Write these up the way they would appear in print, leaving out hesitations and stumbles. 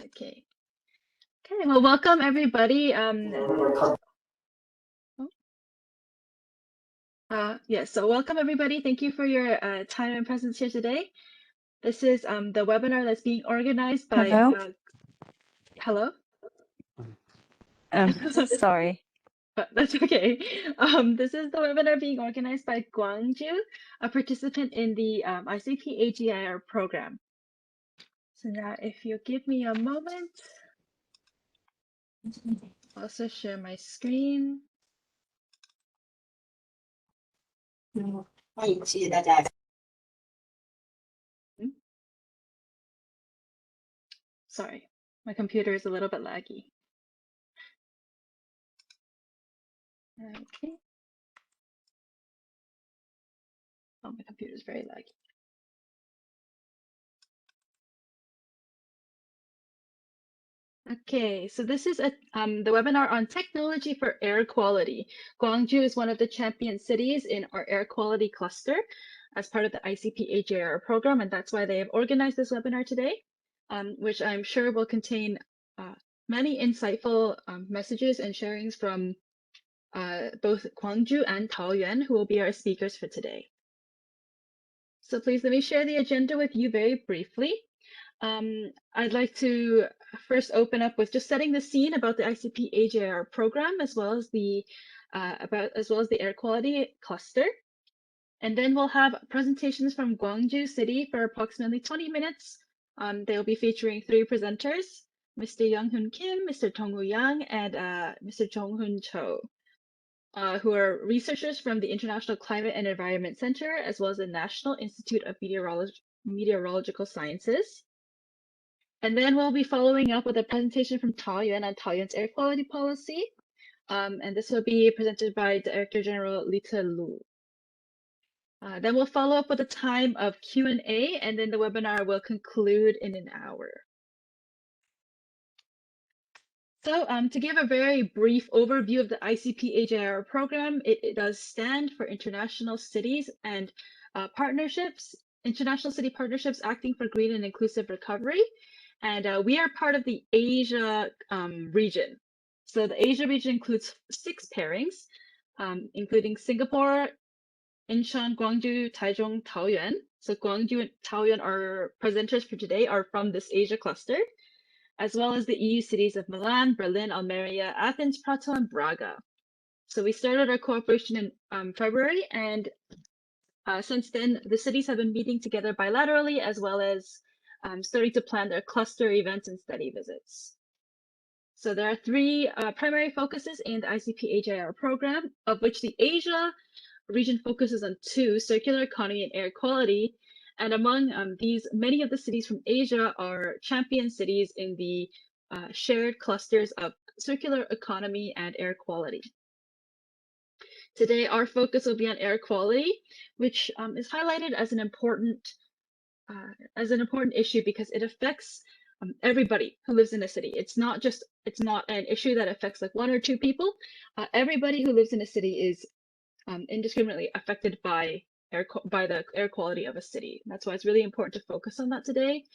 Okay. Okay, well, welcome everybody. So welcome everybody. Thank you for your time and presence here today. This is the webinar that's being organized by hello. Sorry. That's okay. This is the webinar being organized by Gwangju, a participant in the ICP-AGIR program. So now, if you give me a moment, I'll also share my screen. Sorry, my computer is a little bit laggy. Okay. Oh, my computer is very laggy. Okay, so this is the webinar on technology for air quality. Gwangju is one of the champion cities in our air quality cluster as part of the ICP-AGIR program, and that's why they have organized this webinar today, which I'm sure will contain many insightful messages and sharings from both Gwangju and Taoyuan, who will be our speakers for today. So please let me share the agenda with you very briefly. I'd like to first open up with just setting the scene about the ICP-AGIR program, as well as the air quality cluster. And then we'll have presentations from Gwangju City for approximately 20 minutes. They'll be featuring 3 presenters, Mr. Yong Hoon Kim, Mr. Dongwoo Yang, and Mr. Jeong Hoon Cho, who are researchers from the International Climate and Environment Center, as well as the National Institute of Meteorological Sciences. And then we'll be following up with a presentation from Taoyuan on Taoyuan's air quality policy. And this will be presented by Director General Lita Lu. Then we'll follow up with a time of Q&A, and then the webinar will conclude in an hour. So to give a very brief overview of the ICP-AGIR program, it does stand for International Cities and Partnerships, International City Partnerships Acting for Green and Inclusive Recovery. And we are part of the Asia region. So the Asia region includes 6 pairings, including Singapore, Incheon, Gwangju, Taichung, Taoyuan. So Gwangju and Taoyuan, our presenters for today, are from this Asia cluster, as well as the EU cities of Milan, Berlin, Almeria, Athens, Prato, and Braga. So we started our cooperation in February, and since then, the cities have been meeting together bilaterally, as well as starting to plan their cluster events and study visits. So there are 3 primary focuses in the ICP-AGIR program, of which the Asia region focuses on 2, circular economy and air quality. And among these, many of the cities from Asia are champion cities in the shared clusters of circular economy and air quality. Today, our focus will be on air quality, which is highlighted as an important issue because it affects everybody who lives in a city. It's not an issue that affects like 1 or 2 people. Everybody who lives in a city is indiscriminately affected by the air quality of a city. That's why it's really important to focus on that today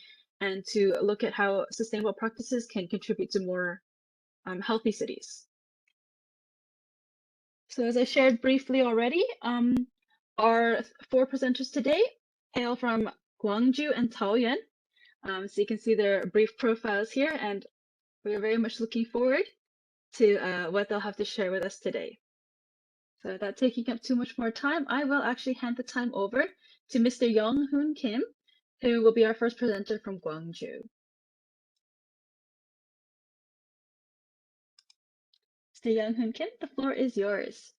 and to look at how sustainable practices can contribute to more healthy cities. So as I shared briefly already, our 4 presenters today hail from Gwangju and Taoyuan. So you can see their brief profiles here, and we're very much looking forward to what they'll have to share with us today. So without taking up too much more time, I will actually hand the time over to Mr. Yong Hoon Kim, who will be our first presenter from Gwangju. Mr. Yong Hoon Kim, the floor is yours.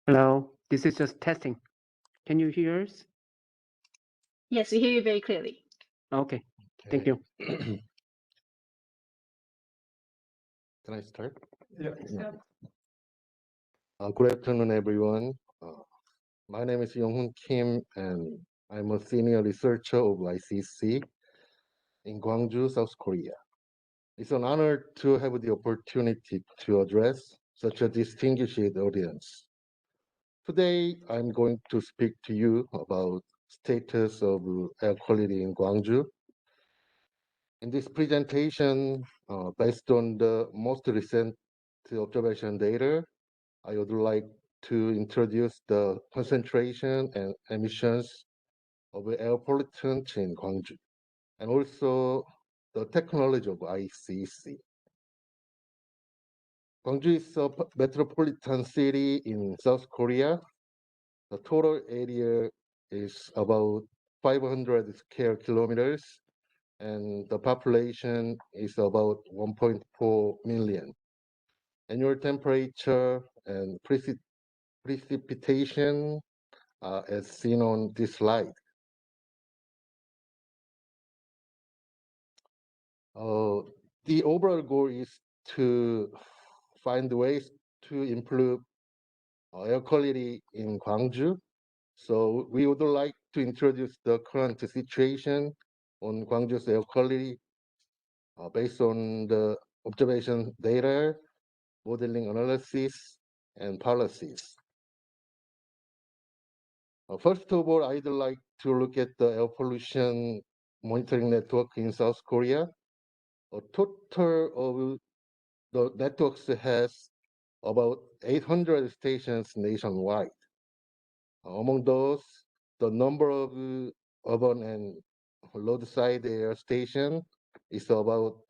Hello, this is just testing. Can you hear us? Yes, we hear you very clearly. Okay, thank you. Can I start? Yeah. Good afternoon, everyone. My name is Yong Hoon Kim, and I'm a senior researcher of ICC in Gwangju, South Korea. It's an honor to have the opportunity to address such a distinguished audience. Today, I'm going to speak to you about status of air quality in Gwangju. In this presentation, based on the most recent observation data, I would like to introduce the concentration and emissions of air pollutants in Gwangju, and also the technology of ICC. Gwangju is a metropolitan city in South Korea. The total area is about 500 square kilometers, and the population is about 1.4 million. Annual temperature and precipitation are as seen on this slide. The overall goal is to find ways to improve air quality in Gwangju. So we would like to introduce the current situation on Gwangju's air quality based on the observation data, modeling analysis, and policies. First of all, I'd like to look at the air pollution monitoring network in South Korea. A total of the networks has about 800 stations nationwide. Among those, the number of urban and roadside air stations is about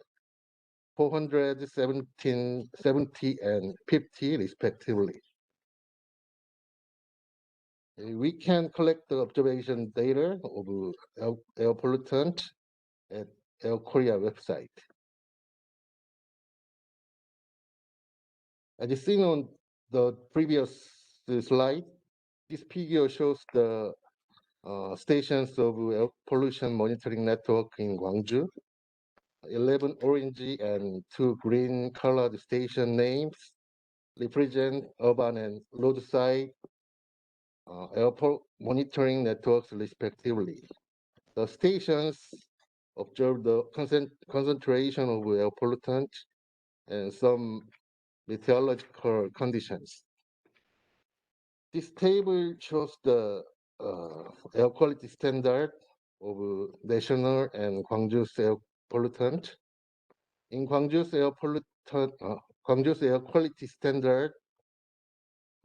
417, 70, and 50 respectively. We can collect the observation data of air pollutant at Air Korea website. As seen on the previous slide, this figure shows the stations of air pollution monitoring network in Gwangju. 11 orange and 2 green colored station names represent urban and roadside air monitoring networks respectively. The stations observe the concentration of air pollutant and some meteorological conditions. This table shows the air quality standard of national and Gwangju's air pollutant. In Gwangju's air quality standard,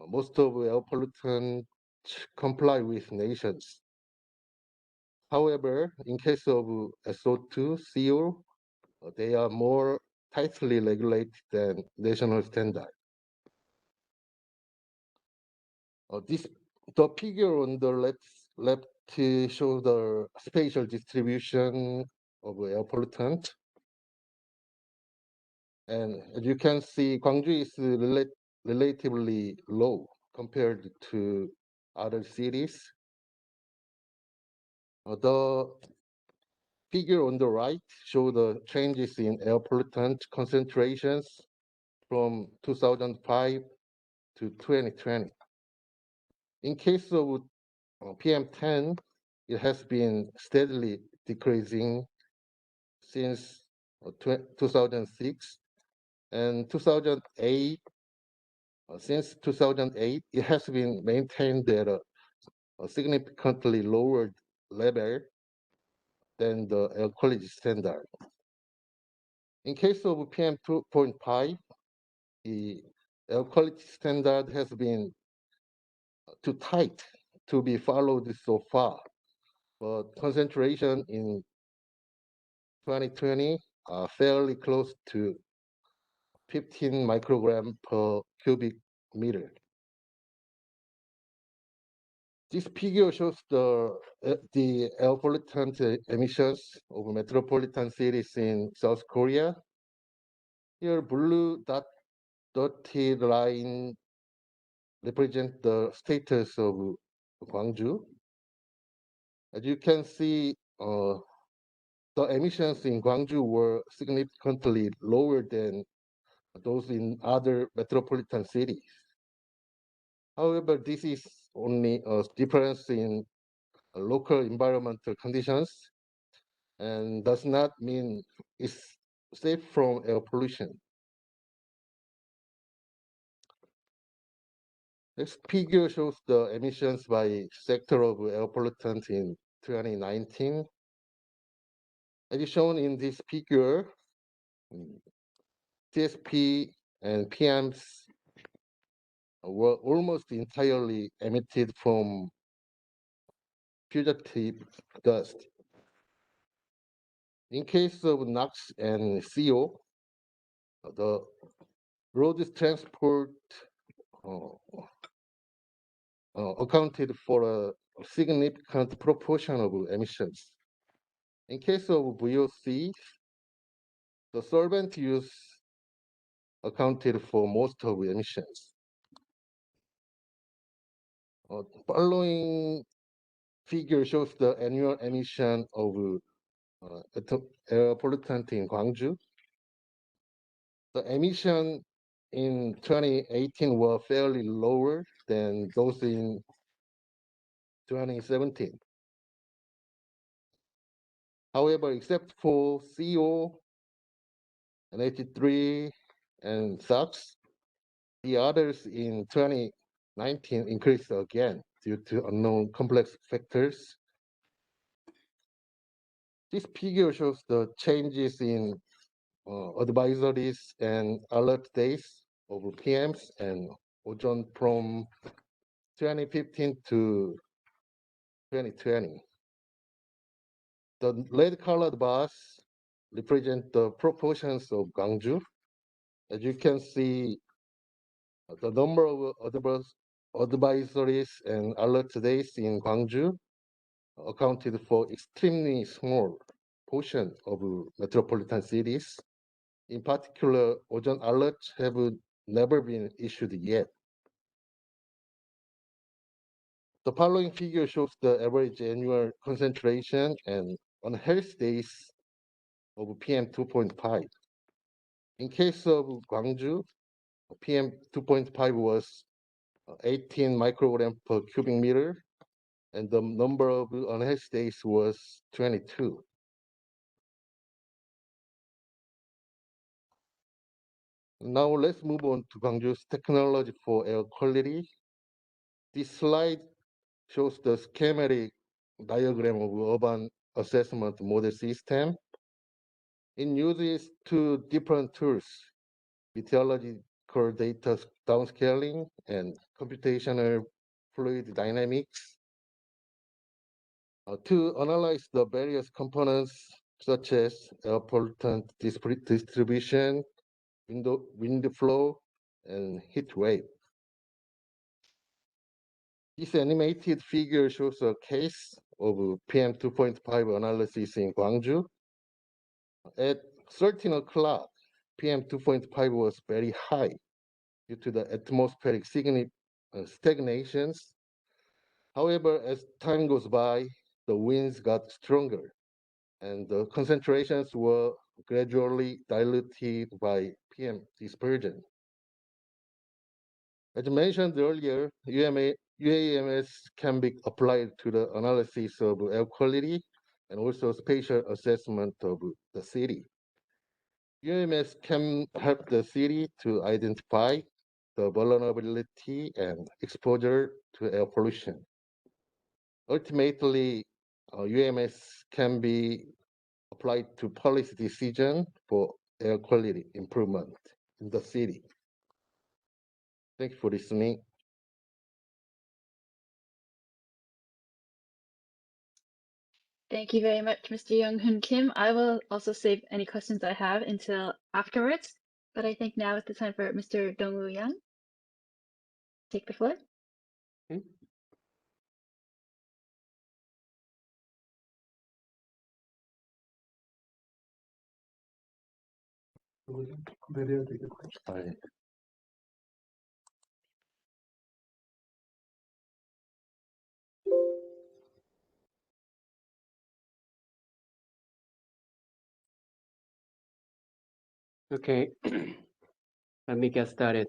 most of air pollutants comply with nations. However, in case of SO2, CO, they are more tightly regulated than national standard. The figure on the left shows the spatial distribution of air pollutant. And as you can see, Gwangju is relatively low compared to other cities. The figure on the right shows the changes in air pollutant concentrations from 2005 to 2020. In case of PM10, it has been steadily decreasing since 2006 and 2008. Since 2008, it has been maintained at a significantly lower level than the air quality standard. In case of PM 2.5, the air quality standard has been too tight to be followed so far, but concentration in 2020 are fairly close to 15 microgram per cubic meter. This figure shows the air pollutant emissions of metropolitan cities in South Korea. Here, blue dotted line represent the status of Gwangju. As you can see, the emissions in Gwangju were significantly lower than those in other metropolitan cities. However, this is only a difference in local environmental conditions and does not mean it's safe from air pollution. This figure shows the emissions by sector of air pollutant in 2019. As shown in this figure, TSP and PMs were almost entirely emitted from fugitive dust. In case of NOx and CO, the road transport accounted for a significant proportion of emissions. In case of VOC, the solvent use accounted for most of emissions. Following figure shows the annual emission of air pollutant in Gwangju. The emission in 2018 were fairly lower than those in 2017. However, except for CO and 83 and SOx, the others in 2019 increased again due to unknown complex factors. This figure shows the changes in advisories and alert days of PMs and ozone from 2015 to 2020. The red colored bars represent the proportions of Gwangju. As you can see, the number of advisories and alert days in Gwangju accounted for extremely small portion of metropolitan cities. In particular, ozone alerts have never been issued yet. The following figure shows the average annual concentration and unhealthy days of PM 2.5. In case of Gwangju, PM 2.5 was 18 microgram per cubic meter, and the number of unhealthy days was 22. Now let's move on to Gwangju's technology for air quality. This slide shows the schematic diagram of urban assessment model system. It uses two different tools, meteorological data downscaling and computational fluid dynamics, to analyze the various components such as air pollutant distribution, wind flow, and heat wave. This animated figure shows a case of PM 2.5 analysis in Gwangju. At 13 o'clock, PM 2.5 was very high due to the atmospheric stagnations. However, as time goes by, the winds got stronger and the concentrations were gradually diluted by PM dispersion. As mentioned earlier, UAMS can be applied to the analysis of air quality and also spatial assessment of the city. UAMS can help the city to identify the vulnerability and exposure to air pollution. Ultimately, UAMS can be applied to policy decision for air quality improvement in the city. Thank you for listening. Thank you very much, Mr. Yong Hoon Kim. I will also save any questions I have until afterwards, but I think now is the time for Mr. Dongwoo Yang. Take the floor. Okay. Okay, let me get started.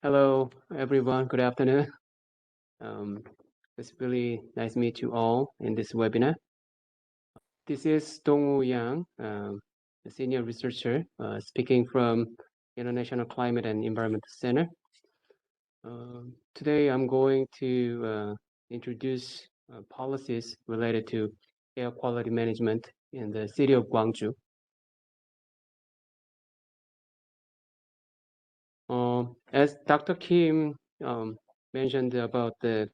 Hello, everyone. Good afternoon. It's really nice to meet you all in this webinar. This is Dongwoo Yang, a senior researcher speaking from International Climate and Environment Center. Today I'm going to introduce policies related to air quality management in the city of Gwangju. As Dr. Kim mentioned about the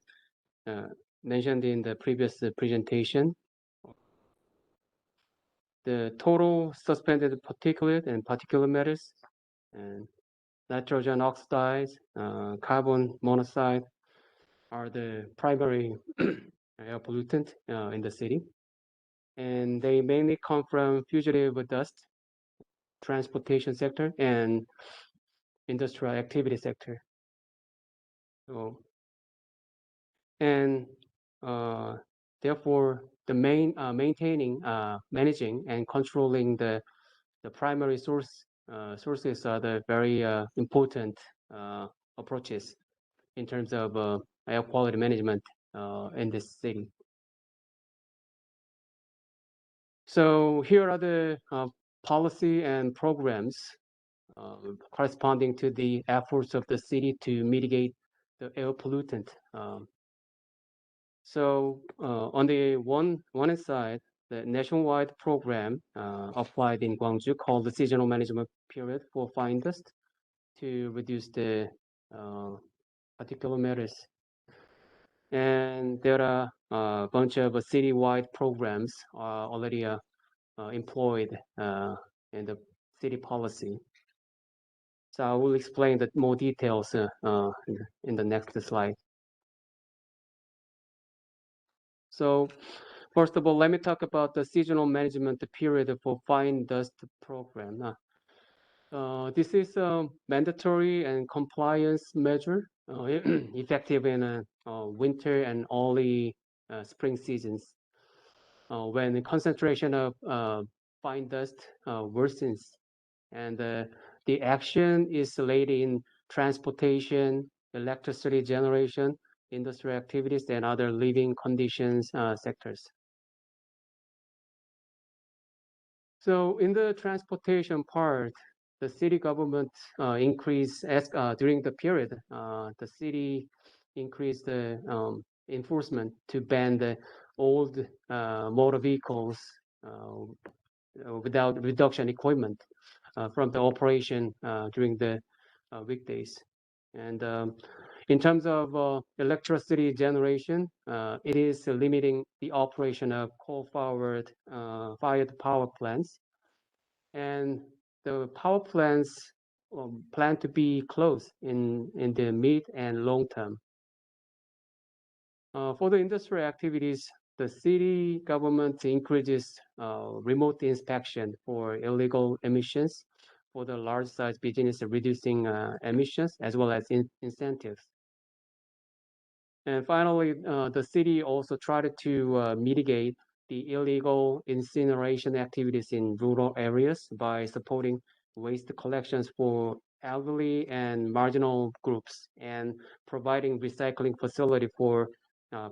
mentioned in the previous presentation, the total suspended particulate and particulate matters and nitrogen oxides, carbon monoxide are the primary air pollutant in the city. And they mainly come from fugitive dust, transportation sector, and industrial activity sector. So, and therefore, the maintaining, managing, and controlling the primary sources are the very important approaches in terms of air quality management in this city. So here are the policy and programs corresponding to the efforts of the city to mitigate the air pollutant. So on the one side, the nationwide program applied in Gwangju called the Seasonal Management Period for Fine Dust to reduce the particulate matters. And there are a bunch of citywide programs already employed in the city policy. So I will explain the more details in the next slide. So first of all, let me talk about the seasonal management period for fine dust program. This is a mandatory and compliance measure effective in winter and early spring seasons when the concentration of fine dust worsens, and the action is laid in transportation, electricity generation, industrial activities, and other living conditions sectors. So in the transportation part, the city government increased during the period. The city increased the enforcement to ban the old motor vehicles without reduction equipment from the operation during the weekdays. And in terms of electricity generation, it is limiting the operation of coal-fired power plants. And the power plants plan to be closed in the mid and long term. For the industrial activities, the city government encourages remote inspection for illegal emissions for the large size business, reducing emissions as well as incentives. And finally, the city also tried to mitigate the illegal incineration activities in rural areas by supporting waste collections for elderly and marginal groups and providing recycling facility for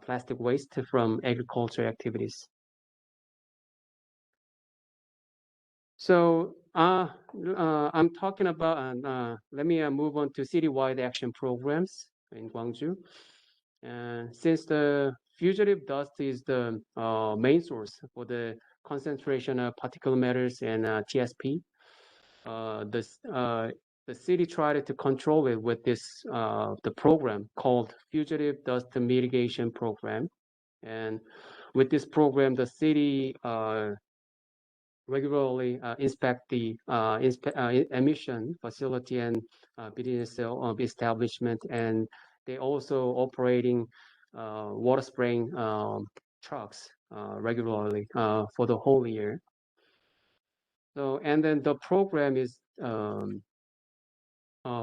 plastic waste from agriculture activities. So I'm talking about, let me move on to citywide action programs in Gwangju. Since the fugitive dust is the main source for the concentration of particulate matters and TSP, the city tried to control it with this the program called Fugitive Dust Mitigation Program. And with this program, the city regularly inspect the emission facility and business establishment, and they also operating water spraying trucks regularly for the whole year. So, and then the program is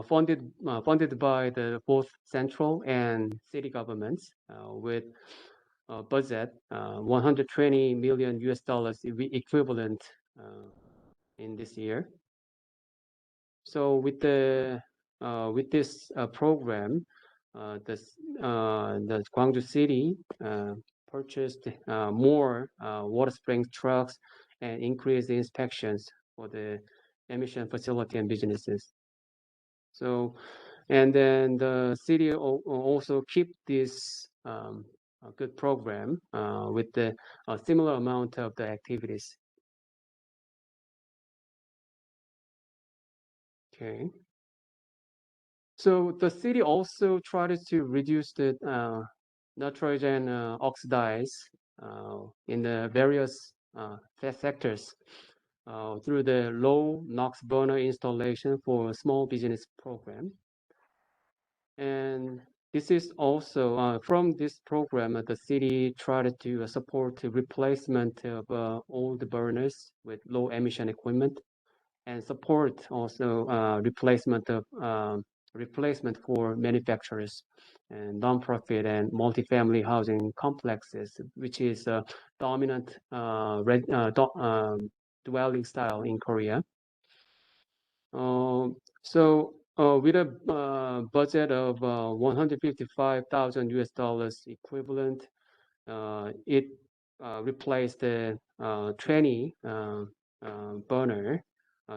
funded by the both central and city governments with budget $120 million equivalent in this year. So with this program, the Gwangju City purchased more water spring trucks and increased the inspections for the emission facility and businesses. So, and then the city also keep this a good program with the similar amount of the activities. Okay. So the city also tried to reduce the nitrogen oxides in the various sectors through the low NOx burner installation for small business program. And this is also from this program, the city tried to support the replacement of old burners with low emission equipment, and support also replacement for manufacturers and nonprofit and multifamily housing complexes, which is a dominant dwelling style in Korea. With a budget of 155,000 US dollars equivalent, it replaced the 20 burner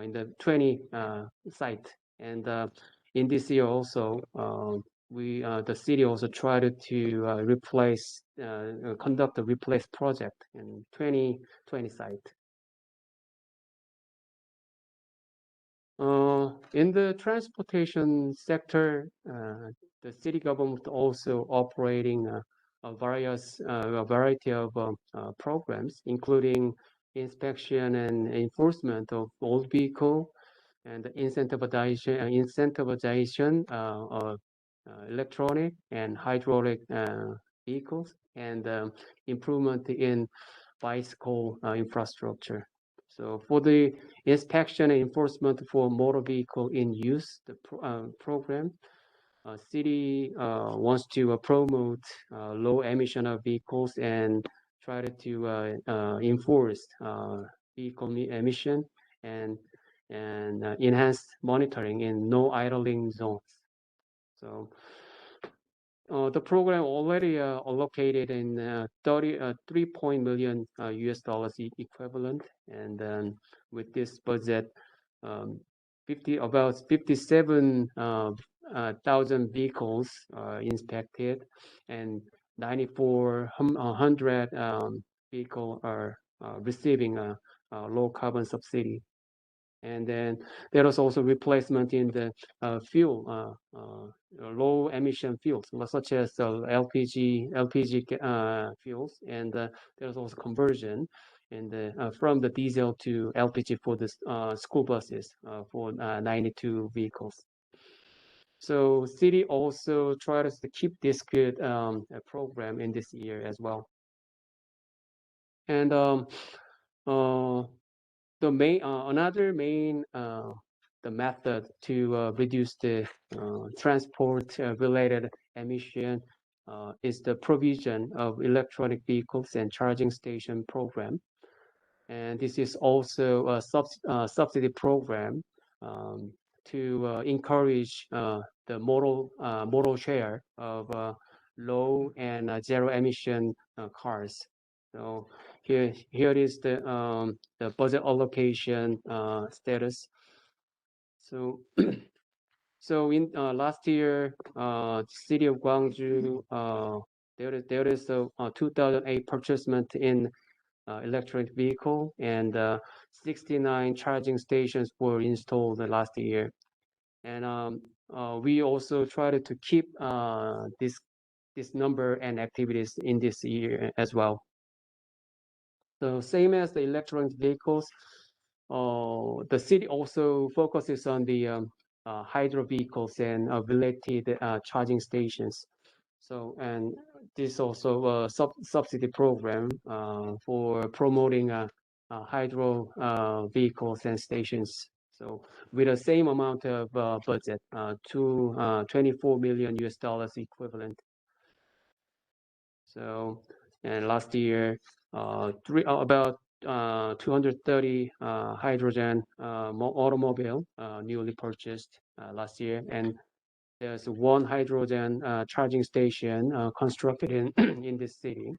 in the 20 site. And in this year also, the city also tried to conduct a replace project in 20 site. In the transportation sector, the city government also operating a variety of programs, including inspection and enforcement of old vehicle, and the incentivization of electronic and hydraulic vehicles, and improvement in bicycle infrastructure. So for the inspection and enforcement for motor vehicle in use, the program, city wants to promote low emission of vehicles and try to enforce vehicle emission and enhance monitoring in no idling zones. So the program already allocated in 3 million US dollars equivalent, and then with this budget, about 57,000 vehicles inspected, and 9,400 vehicles are receiving a low carbon subsidy. And then there was also replacement in the fuel, low emission fuels, such as LPG fuels, and there's also conversion from the diesel to LPG for the school buses for 92 vehicles. So city also tries to keep this good program in this year as well. And another main the method to reduce the transport related emission is the provision of electronic vehicles and charging station program. And this is also a subsidy program to encourage the modal share of low and zero emission cars. So here is the budget allocation status. So so in last year, city of Gwangju, there is a 2008 purchasement in electric vehicle, and 69 charging stations were installed last year. And we also tried to keep this number and activities in this year as well. So same as the electronic vehicles, the city also focuses on the hydro vehicles and related charging stations. So, and this also a subsidy program for promoting hydro vehicles and stations. So with the same amount of budget, to 24 million US dollars equivalent. So, and last year, about 230 hydrogen automobile newly purchased last year, and there's one hydrogen charging station constructed in in this city,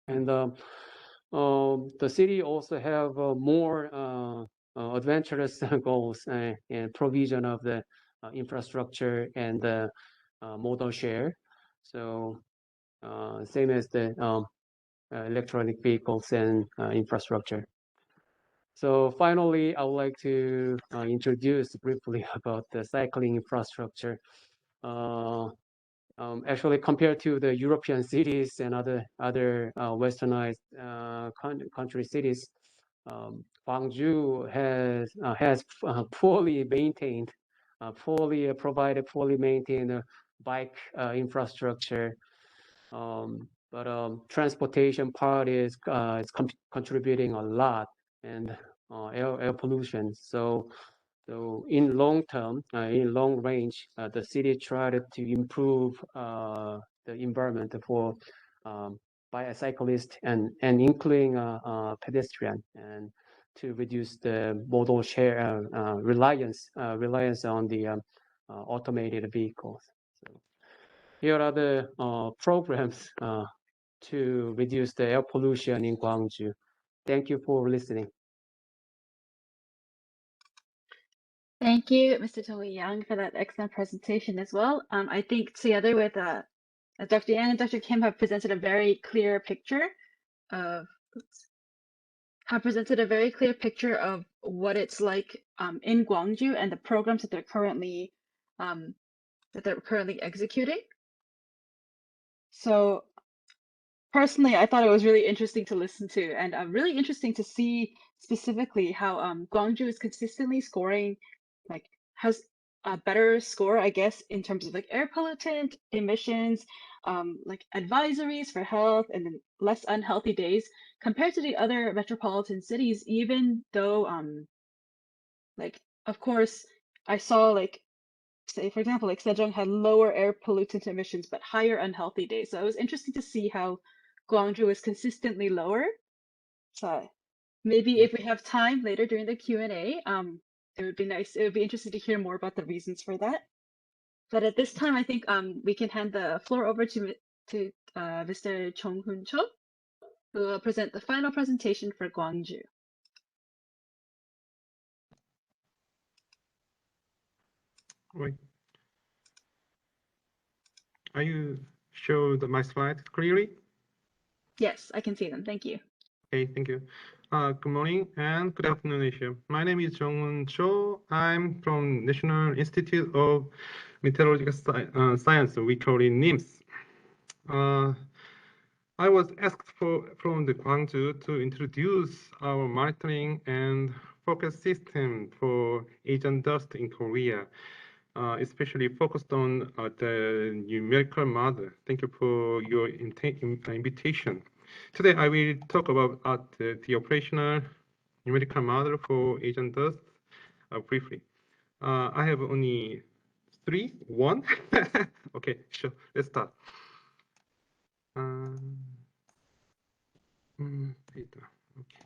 and the city also have more adventurous goals and provision of the infrastructure and the modal share. So same as the electronic vehicles and infrastructure. So finally, I would like to introduce briefly about the cycling infrastructure. Actually, compared to the European cities and other westernized country cities, Gwangju has poorly maintained, poorly provided, poorly maintained bike infrastructure. But transportation part is contributing a lot, and air pollution. So in long term, in long range, the city tried to improve the environment for bicyclists and including pedestrian, and to reduce the modal share reliance on the automated vehicles. So here are the programs to reduce the air pollution in Gwangju. Thank you for listening. Thank you, Mr. Dongwoo Yang, for that excellent presentation as well. I think together with Dr. Yang and Dr. Kim have presented a very clear picture of what it's like in Gwangju and the programs that they're currently executing. So personally, I thought it was really interesting to listen to, and really interesting to see specifically how Gwangju is consistently scoring, has a better score, I guess, in terms of air pollutant emissions, advisories for health, and then less unhealthy days compared to the other metropolitan cities. Even though, of course, I saw say for example, Sejong had lower air pollutant emissions but higher unhealthy days. So it was interesting to see how Gwangju is consistently lower. So maybe if we have time later during the Q&A, it would be nice. It would be interesting to hear more about the reasons for that. But at this time, I think we can hand the floor over to Mr. Jeong Hoon Cho, who will present the final presentation for Gwangju. Right. Are you show my slides clearly? Yes, I can see them. Thank you. Okay, thank you. Good morning and good afternoon, Asia. My name is Jeong Hoon Cho. I'm from National Institute of Meteorological Science. We call it NIMS. I was asked from the Gwangju to introduce our monitoring and focus system for Asian dust in Korea, especially focused on the numerical model. Thank you for your invitation. Today, I will talk about the operational numerical model for Asian dust briefly. I have only one. Okay, sure, let's start. Okay.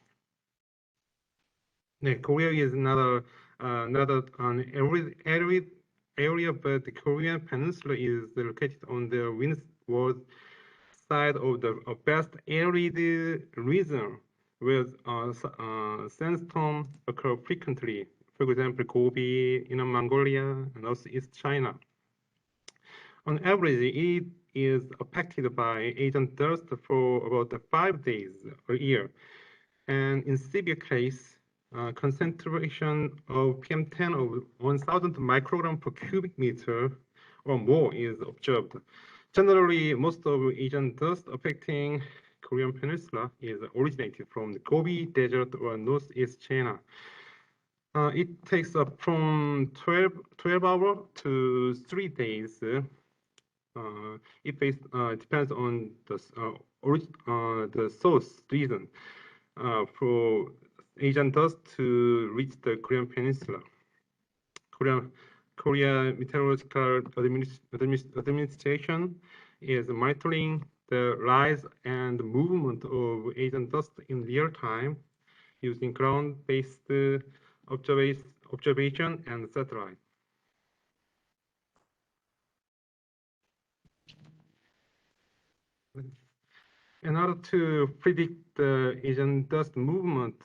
Yeah, Korea is another area, but the Korean peninsula is located on the windward side of the best arid region, where sandstorms occur frequently. For example, Gobi, Inner Mongolia, and also East China. On average, it is affected by Asian dust for about 5 days a year. And in severe case, concentration of PM10 of 1,000 microgram per cubic meter or more is observed. Generally, most of Asian dust affecting Korean peninsula is originated from the Gobi Desert or Northeast China. It takes up from 12 hours to 3 days. It depends on the source region for Asian dust to reach the Korean peninsula. Korea Meteorological Administration is monitoring the rise and movement of Asian dust in real time using ground-based observation and satellite. In order to predict the Asian dust movement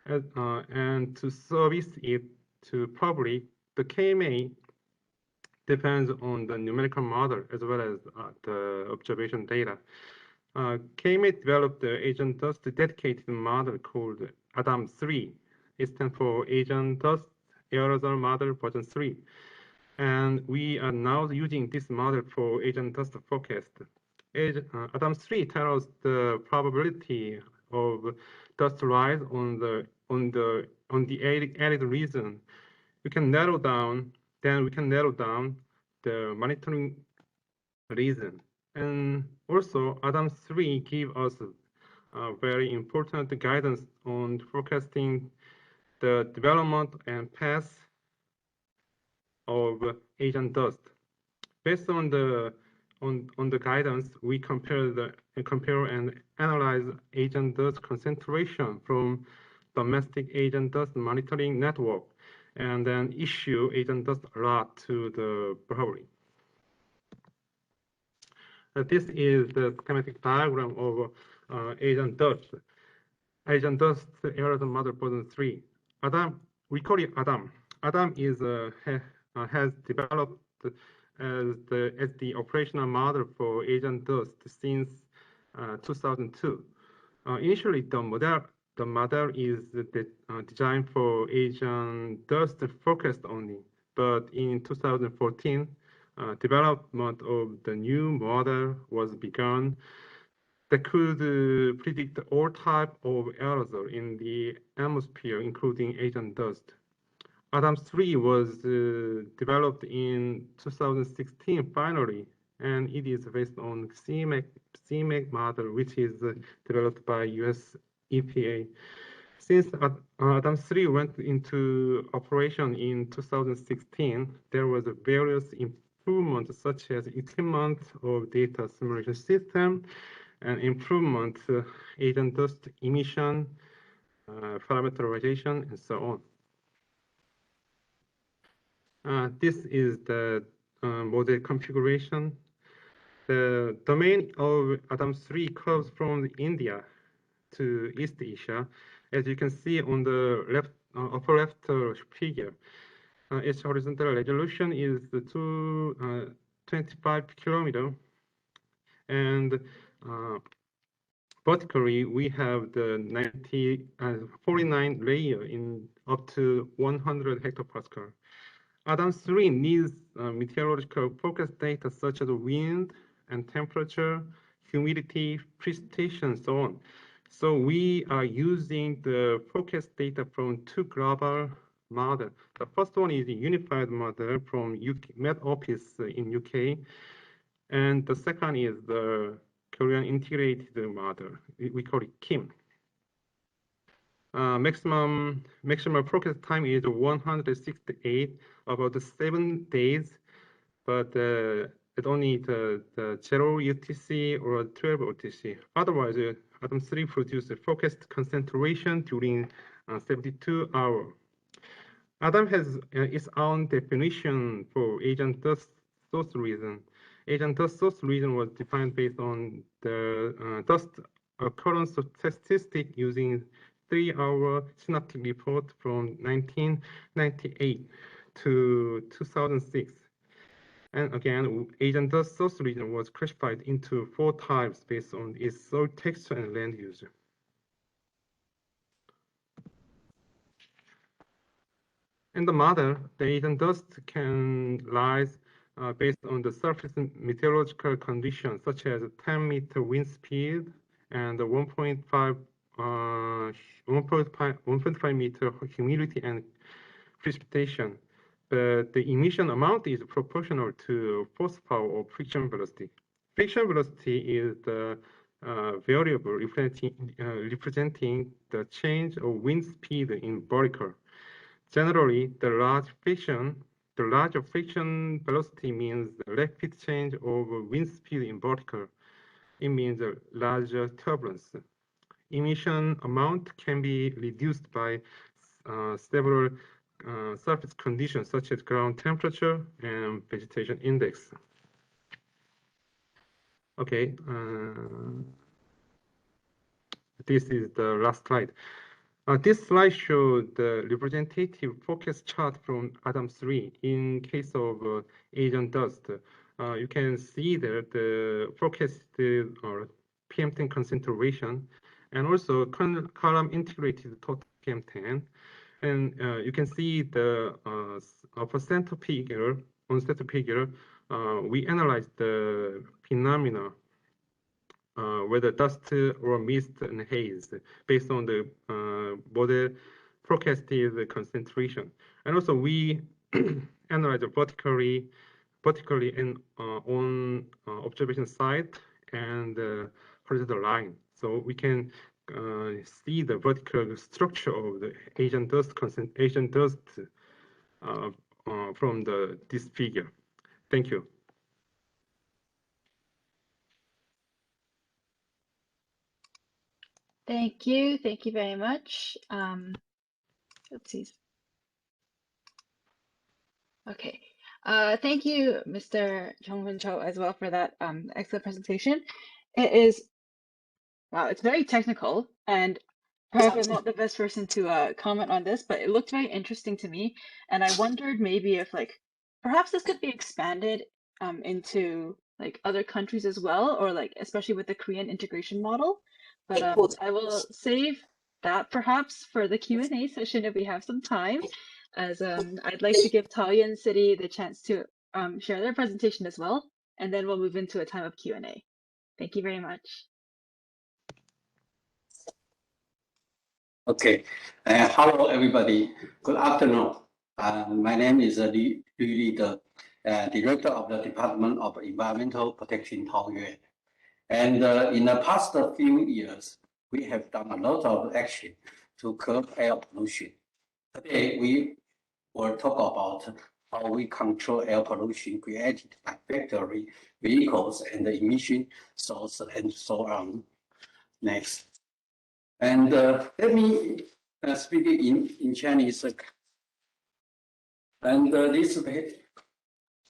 and to service it to public, the KMA depends on the numerical model as well as the observation data. KMA developed the Asian dust dedicated model called ADAM3. It stands for Asian Dust Aerosol Model version 3. And we are now using this model for Asian dust forecast. ADAM3 tells us the probability of dust rise on the arid region. We can narrow down the monitoring region. And also, ADAM3 gives us very important guidance on forecasting the development and path of Asian dust. Based on the guidance, we compare and analyze Asian dust concentration from domestic Asian dust monitoring network, and then issue Asian dust alert to the brewery. This is the schematic diagram of Asian dust aerosol model version 3. Adam, we call it Adam. Adam is has developed as the operational model for Asian dust since 2002. Initially, the model is designed for Asian dust focused only, but in 2014, development of the new model was begun that could predict all type of aerosol in the atmosphere, including Asian dust. ADAM3 was developed in 2016 finally, and it is based on CMAC model, which is developed by US EPA. Since ADAM3 went into operation in 2016, there was various improvements such as achievement of data simulation system and improvement Asian dust emission, parameterization, and so on. This is the model configuration. The domain of ADAM3 curves from India to East Asia, as you can see on the left, upper left figure. Its horizontal resolution is 25 kilometer, and vertically we have the 49 layer in up to 100 hectopascal. ADAM3 needs meteorological focus data such as wind and temperature, humidity, precipitation, and so on. So we are using the focus data from two global models. The first one is the unified model from Met Office in UK, and the second is the Korean integrated model. We call it KIM. Maximum focus time is 168, about 7 days, but it only the 0 UTC or 12 UTC. Otherwise, ADAM3 produces focused concentration during 72 hours. ADAM has its own definition for Asian dust source region. Asian dust source region was defined based on the dust occurrence statistic using 3-hour synoptic report from 1998 to 2006. And again, Asian dust source region was classified into 4 types based on its soil texture and land use. In the model, the Asian dust can rise based on the surface meteorological conditions, such as 10-meter wind speed and 1.5 meter humidity and precipitation. But the emission amount is proportional to force power or friction velocity. Friction velocity is the variable representing the change of wind speed in vertical. Generally, the larger friction velocity means the rapid change of wind speed in vertical. It means a larger turbulence. Emission amount can be reduced by several surface conditions such as ground temperature and vegetation index. Okay, this is the last slide. This slide shows the representative focus chart from Adam 3 in case of Asian dust. You can see that the focused PM10 concentration and also column integrated total PM10. And you can see the percent figure, on set figure. We analyzed the phenomena, whether dust or mist and haze, based on the model forecasted concentration. And also we analyze vertically in on observation site and horizontal line. So we can see the vertical structure of the Asian dust from this figure. Thank you. Thank you. Thank you very much. Let's see. Okay. Thank you, Mr. Jeong Hoon Cho, as well for that excellent presentation. It is, wow, it's very technical, and perhaps I'm not the best person to comment on this, but it looked very interesting to me, and I wondered maybe if perhaps this could be expanded into other countries as well, or especially with the Korean integration model. But I will save that perhaps for the Q&A session if we have some time, as I'd like to give Taoyuan City the chance to share their presentation as well, and then we'll move into a time of Q&A. Thank you very much. Okay, hello everybody. Good afternoon. My name is Li Li, the Director of the Department of Environmental Protection Taoyuan. And in the past few years, we have done a lot of action to curb air pollution. Today, we will talk about how we control air pollution created by factory vehicles and the emission source and so on. Next. And let me speak in Chinese. And this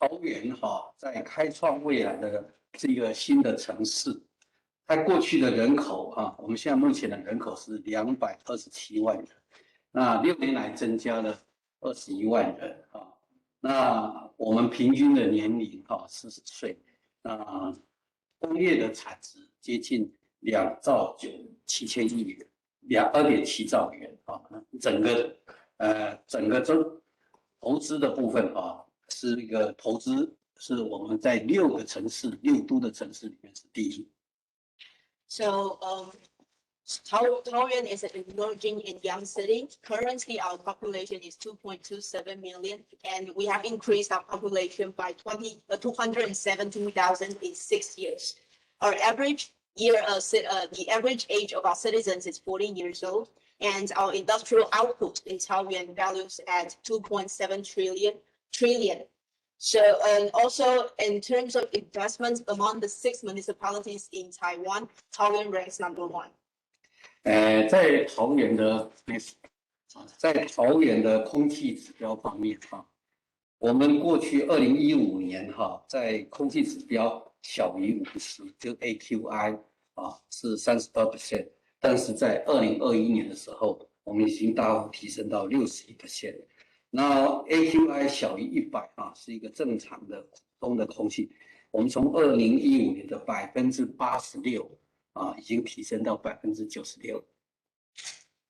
桃园在开创未来的是一个新的城市。它过去的人口我们现在目前的人口是227万人，那6年来增加了21万人那我们平均的年龄40岁，那工业的产值接近2兆7千亿元，2.7兆元整个投资的部分是一个投资，是我们在6都的城市里面是第一。So Taoyuan is an emerging and young city. Currently, our population is 2.27 million, and we have increased our population by 217,000 in 6 years. Our average the average age of our citizens is 14 years old, and our industrial output in Taoyuan values at 2.7 trillion. So, and also in terms of investments among the 6 municipalities in Taiwan, Taoyuan ranks #1. 在桃园的空气指标方面我们过去2015年在空气指标小于50，就 AQI 是32%，但是在2021年的时候，我们已经大幅提升到61%。那 AQI 小于100是一个正常的普通的空气，我们从2015年的86%已经提升到96%。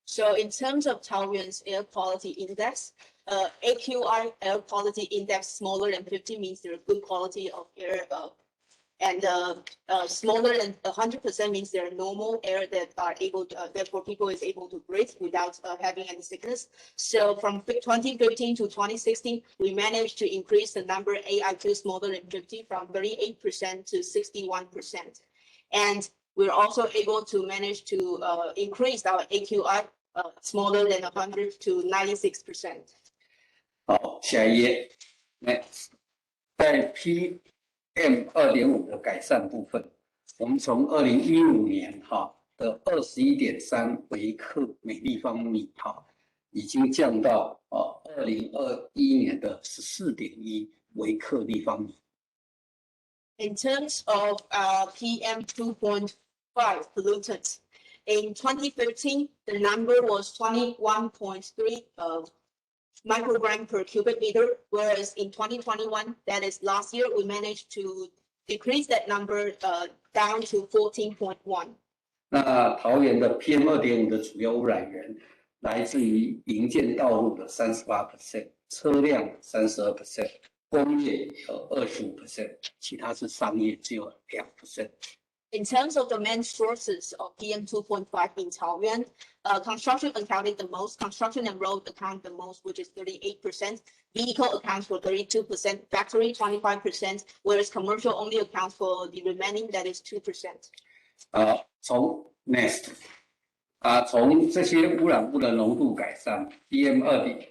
So in terms of Taoyuan's air quality index, AQI air quality index smaller than 50 means there are good quality of air, and smaller than 100% means there are normal air that are able to, therefore people is able to breathe without having any sickness. So from 2015 to 2016, we managed to increase the number AIQ smaller than 50 from 38% to 61%. And we're also able to manage to increase our AQI smaller than 100 to 96%. 好，下一页。在 PM2.5 的改善部分，我们从2015年的21.3微克每立方米已经降到2021年的14.1微克立方米。In terms of PM 2.5 pollutants, in 2015, the number was 21.3 microgram per cubic meter, whereas in 2021, that is last year, we managed to decrease that number down to 14.1. 那桃园的 PM2.5 的主要污染源来自于营建道路的38%，车辆32%，工业有25%，其他是商业只有2%。In terms of the main sources of PM 2.5 in Taoyuan, construction accounted the most, construction and road account the most, which is 38%, vehicle accounts for 32%, factory 25%, whereas commercial only accounts for the remaining, that is 2%. 从 next 从这些污染物的浓度改善 ，PM10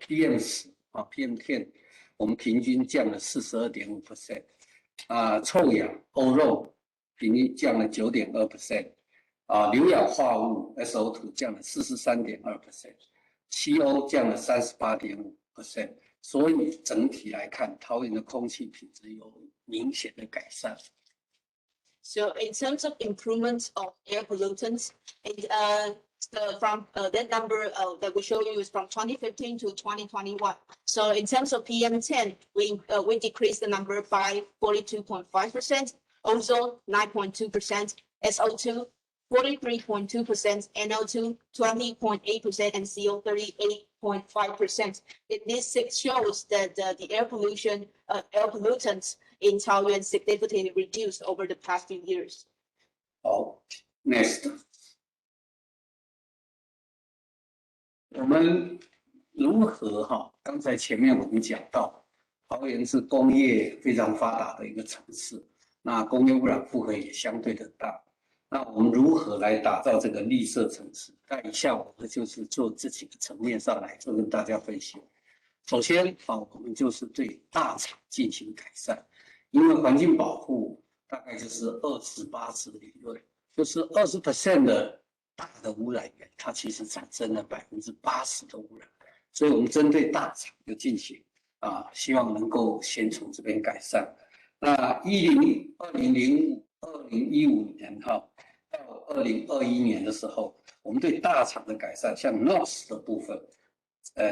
PM10 我们平均降了42.5%，臭氧 ozone 平均降了9.2%，硫氧化物 SO2 降了43.2%，气欧降了38.5%，所以整体来看，桃园的空气品质有明显的改善。So in terms of improvement of air pollutants, from that number that we show you is from 2015 to 2021. So in terms of PM10, we decreased the number by 42.5%, ozone 9.2%, SO2 43.2%, NO2 20.8%, and CO 38.5%. This shows that the air pollutants in Taoyuan significantly reduced over the past few years. 好 ，next， 我们如何刚才前面我们讲到，桃园是工业非常发达的一个城市，那工业污染负荷也相对的大。那我们如何来打造这个绿色城市？那以下我们就是做这几个层面上来做跟大家分析。首先我们就是对大厂进行改善。因为环境保护大概就是20-80的理论，就是 20% 的大的污染源，它其实产生了80%的污染，所以我们针对大厂就进行希望能够先从这边改善。那2015年到2021年的时候，我们对大厂的改善，像 NOx 的部分，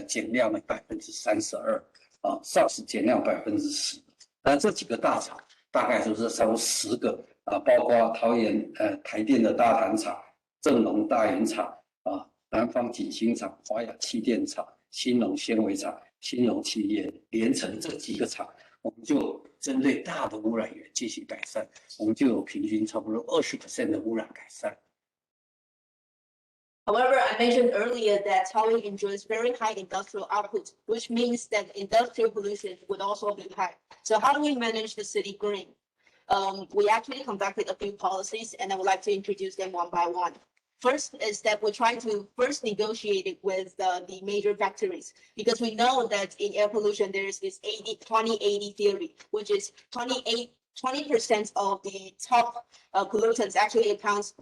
减量了32%，SOx 减量10%。那这几个大厂大概就是差不多10个包括桃园台电的大潭厂、正隆大园厂南方锦兴厂、华雅气电厂、兴隆纤维厂、兴隆企业连成这几个厂，我们就针对大的污染源进行改善，我们就有平均差不多20% 的污染改善。However, I mentioned earlier that Taoyuan enjoys very high industrial output, which means that industrial pollution would also be high. So how do we manage the city green? We actually conducted a few policies, and I would like to introduce them one by one. First is that we're trying to first negotiate it with the major factories, because we know that in air pollution, there is this 20-80 theory, which is 20% of the top pollutants actually accounts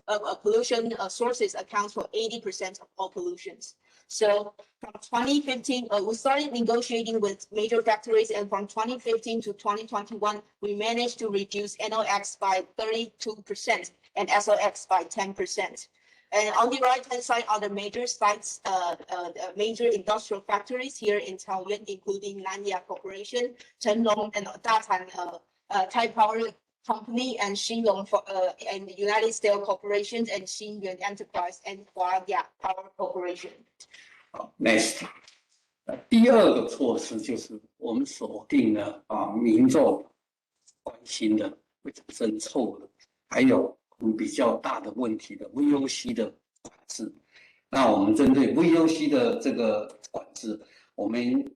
pollution sources accounts for 80% of all pollutions. So from 2015, we started negotiating with major factories, and from 2015 to 2021, we managed to reduce NOx by 32% and SOx by 10%. And on the right-hand side are the major sites, major industrial factories here in Taoyuan, including Nanya Corporation, Chenglong and Datan Thai Power Company, and Xingyong and the United States Corporations, and Xinyuan Enterprise and Huaya Power Corporation. Next， 第二个措施就是我们锁定了民众关心的会产生臭的，还有比较大的问题的 VOC 的管制。那我们针对 VOC 的这个管制，我们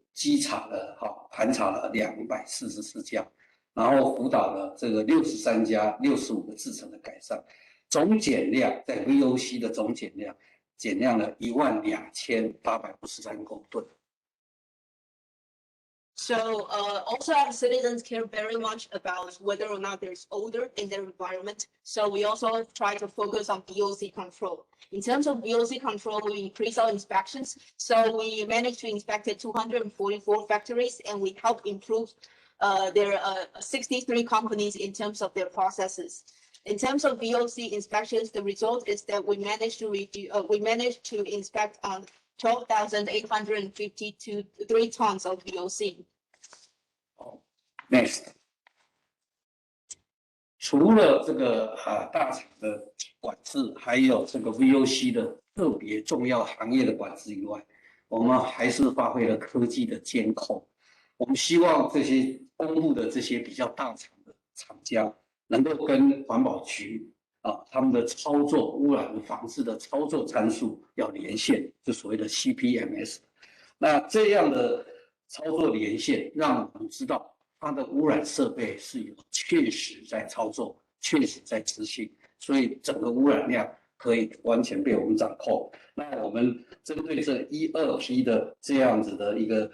盘查了244家。然后辅导了这个63家65个制程的改善，总减量在 VOC 的总减量减量了12853公吨。So also our citizens care very much about whether or not there's odor in their environment. So we also try to focus on VOC control. In terms of VOC control, we increase our inspections. So we managed to inspect 244 factories, and we help improve there are 63 companies in terms of their processes. In terms of VOC inspections, the result is that we managed to inspect on 12,853 tons of VOC. Next， 除了这个大厂的管制，还有这个 VOC 的特别重要行业的管制以外，我们还是发挥了科技的监控。我们希望这些公布的这些比较大厂的厂家，能够跟环保局他们的操作污染防治的操作参数要连线，就所谓的 CPMS。那这样的操作连线，让我们知道它的污染设备是有确实在操作、确实在执行，所以整个污染量可以完全被我们掌控。那我们针对这1、2批的这样子的一个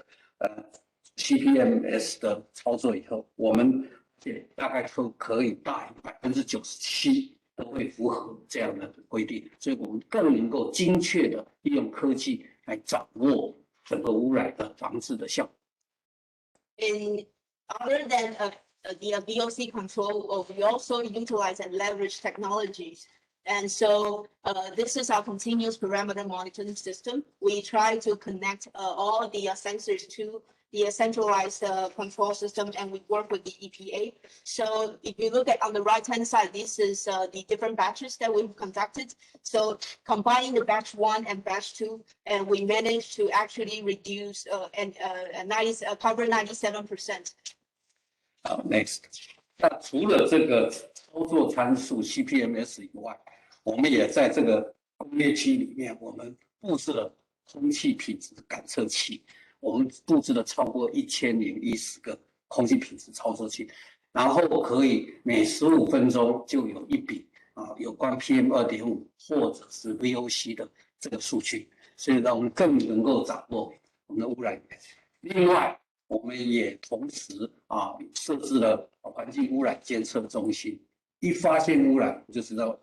CPMS 的操作以后，我们也大概可以大于97%都会符合这样的规定，所以我们更能够精确的利用科技来掌握整个污染的防治的效果。Other than the VOC control, we also utilize and leverage technologies. And so this is our continuous parameter monitoring system. We try to connect all the sensors to the centralized control system, and we work with the EPA. So if you look at on the right-hand side, this is the different batches that we've conducted. So combining the batch 1 and batch 2, and we managed to actually reduce cover 97%. Next， 那除了这个操作参数 CPMS 以外，我们也在这个工业区里面，我们布置了空气品质感测器，我们布置了超过1010个空气品质操作器，然后可以每15分钟就有一笔有关 PM2.5 或者是 VOC 的这个数据，所以让我们更能够掌握我们的污染源。另外，我们也同时设置了环境污染监测中心，一发现污染就知道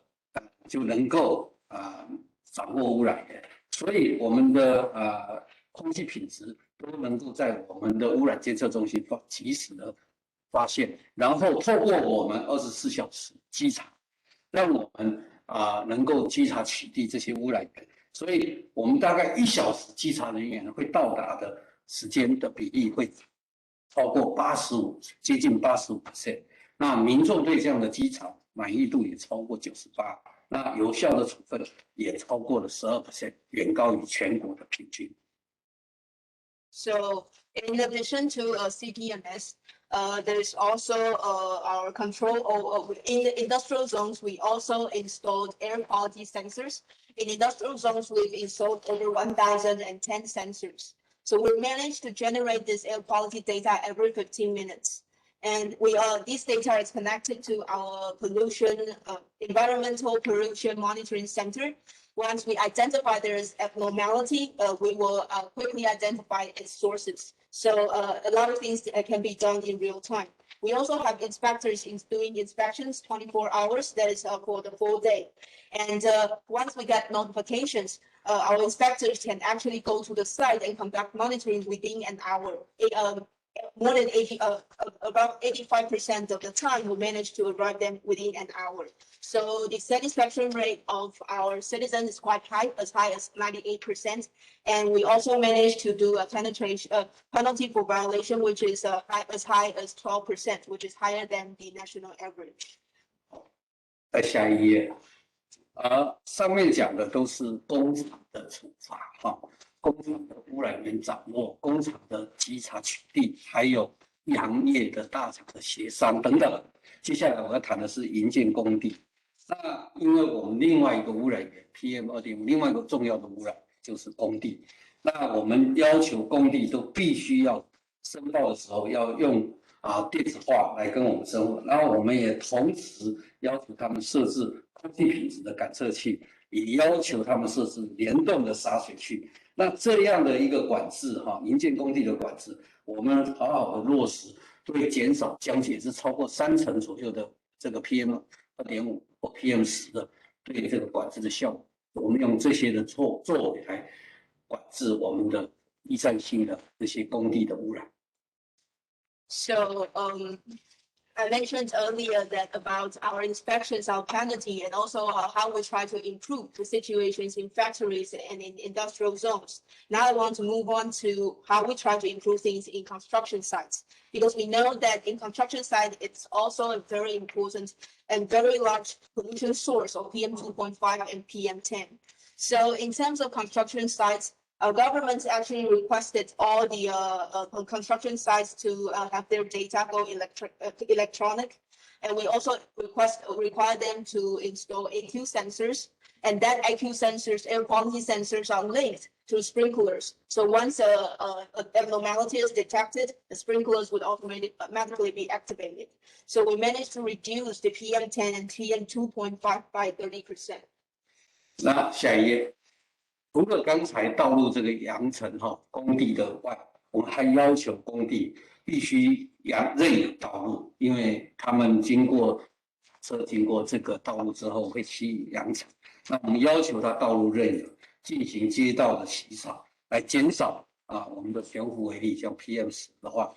就能够掌握污染源，所以我们的空气品质都能够在我们的污染监测中心及时的发现，然后透过我们24小时稽查，让我们能够稽查取缔这些污染源，所以我们大概1小时稽查人员会到达的时间的比例会超过85%，接近85%。那民众对这样的稽查满意度也超过98%，那有效的处分也超过了12%，远高于全国的平均。So in addition to CPMS, there's also our control in the industrial zones. We also installed air quality sensors. In industrial zones, we've installed over 1,010 sensors. So we managed to generate this air quality data every 15 minutes. And this data is connected to our environmental pollution monitoring center. Once we identify there is abnormality, we will quickly identify its sources. So a lot of things can be done in real time. We also have inspectors doing inspections 24 hours. That is for the full day. And once we get notifications, our inspectors can actually go to the site and conduct monitoring within an hour. More than about 85% of the time, we manage to arrive them within an hour. So the satisfaction rate of our citizens is quite high as 98%. And we also managed to do a penalty for violation, which is as high as 12%, which is higher than the national average. 再下一页，上面讲的都是工厂的处罚工厂的污染源掌握、工厂的稽查取缔，还有行业的大厂的协商等等。接下来我要谈的是营建工地。那因为我们另外一个污染源 PM2.5， 另外一个重要的污染就是工地。那我们要求工地都必须要申报的时候要用电子化来跟我们申报，然后我们也同时要求他们设置空气品质的感测器，也要求他们设置联动的洒水器。那这样的一个管制营建工地的管制，我们好好的落实，会减少将近是超过30%左右的这个 PM2.5 或 PM10的对这个管制的效果。我们用这些的作为来管制我们的第三性的这些工地的污染。So I mentioned earlier that about our inspections, our penalty, and also how we try to improve the situations in factories and in industrial zones. Now I want to move on to how we try to improve things in construction sites, because we know that in construction site, it's also a very important and very large pollution source of PM 2.5 and PM 10. So in terms of construction sites, our government actually requested all the construction sites to have their data go electronic, and we also require them to install AQ sensors, and that AQ sensors, air quality sensors, are linked to sprinklers. So once a abnormality is detected, the sprinklers would automatically be activated. So we managed to reduce the PM 10 and PM 2.5 by 30%. 那下一页。 除了刚才道路这个扬尘工地的外，我们还要求工地必须任有道路，因为他们经过这个道路之后会吸引扬尘。那我们要求他道路任有，进行街道的洗扫，来减少我们的悬浮微粒，像 PM10的话，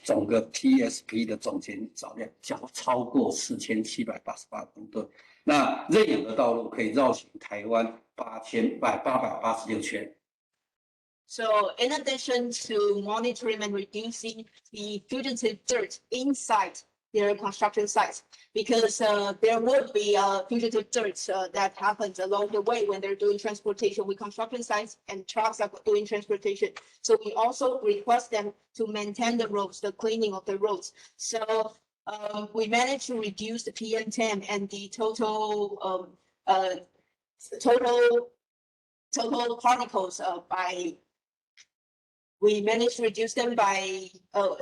整个 TSP 的总减少量将超过4788公吨。那任有的道路可以绕行台湾886圈。 So in addition to monitoring and reducing the fugitive dirt inside their construction sites, because there would be fugitive dirt that happens along the way when they're doing transportation with construction sites and trucks are doing transportation. So we also request them to maintain the roads, the cleaning of the roads. So we managed to reduce the PM10 and the total particles by. We managed to reduce them by